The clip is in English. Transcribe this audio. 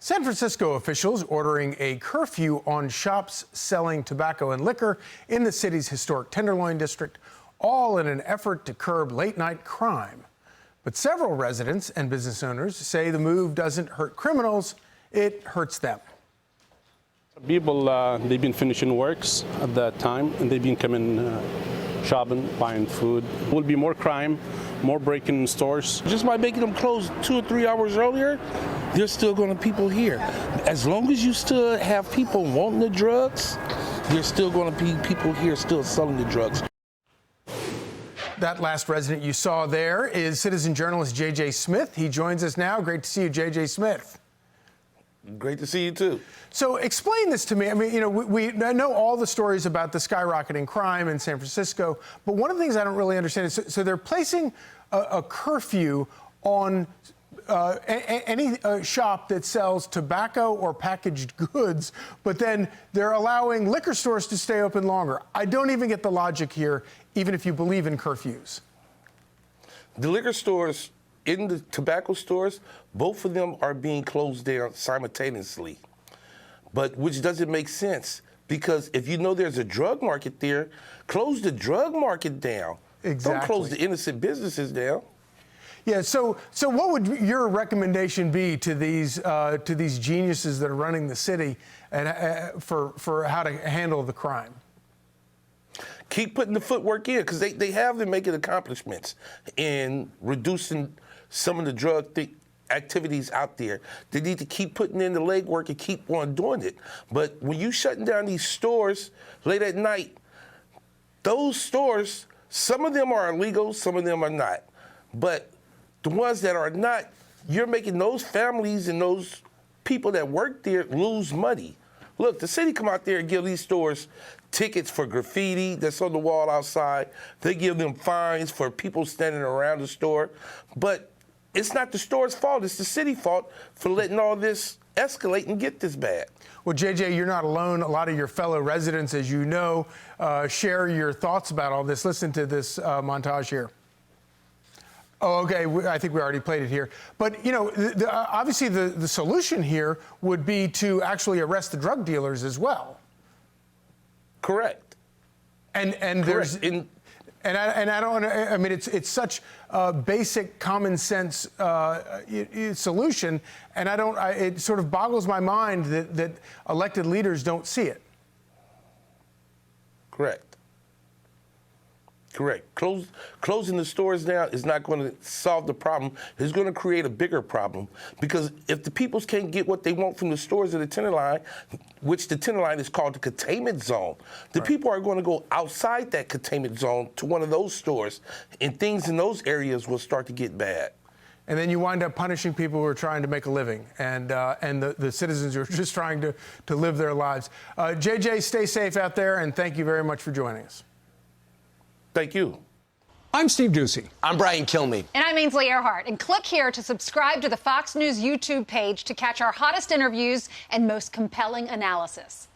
San Francisco officials ordering a curfew on shops selling tobacco and liquor in the city's historic Tenderloin district, all in an effort to curb late-night crime. But several residents and business owners say the move doesn't hurt criminals, it hurts them. People, they've been finishing works at that time, and they've been coming shopping, buying food. Will be more crime, more breaking in stores. Just by making them close 2 or 3 hours earlier, there's still going to be people here. As long as you still have people wanting the drugs, there's still going to be people here still selling the drugs. That last resident you saw there is citizen journalist J.J. Smith. He joins us now. Great to see you, J.J. Smith. Great to see you, too. So explain this to me. I mean, you know, I know all the stories about the skyrocketing crime in San Francisco, but one of the things I don't really understand is, so they're placing a curfew on any shop that sells tobacco or packaged goods, but then they're allowing liquor stores to stay open longer. I don't even get the logic here, even if you believe in curfews. The liquor stores in the tobacco stores, both of them are being closed down simultaneously, but which doesn't make sense, because if you know there's a drug market there, close the drug market down. Exactly. Don't close the innocent businesses down. Yeah. So what would your recommendation be to these geniuses that are running the city and for how to handle the crime? Keep putting the footwork in, because they have been making accomplishments in reducing some of the drug activities out there. They need to keep putting in the legwork and keep on doing it. But when you shutting down these stores late at night, those stores, some of them are illegal, some of them are not. But the ones that are not, you're making those families and those people that work there lose money. Look, the city come out there and give these stores tickets for graffiti that's on the wall outside. They give them fines for people standing around the store. But it's not the store's fault, it's the city's fault for letting all this escalate and get this bad. Well, JJ, you're not alone. A lot of your fellow residents, as you know, share your thoughts about all this. Listen to this montage here. Oh, okay, I think we already played it here. But, you know, obviously the solution here would be to actually arrest the drug dealers as well. Correct. And Correct. there's... And I don't. I mean, it's such a basic, common sense solution, and I don't. It sort of boggles my mind that elected leaders don't see it. Correct. Correct. Closing the stores down is not going to solve the problem. It's going to create a bigger problem, because if the people can't get what they want from the stores of the Tenderloin, which the Tenderloin is called the containment zone, the people are going to go outside that containment zone to one of those stores, and things in those areas will start to get bad. And then you wind up punishing people who are trying to make a living, and the citizens who are just trying to live their lives. JJ, stay safe out there, and thank you very much for joining us. Thank you. I'm Steve Ducey. I'm Brian Kilmeade. And I'm Ainsley Earhart. And click here to subscribe to the Fox News YouTube page to catch our hottest interviews and most compelling analysis.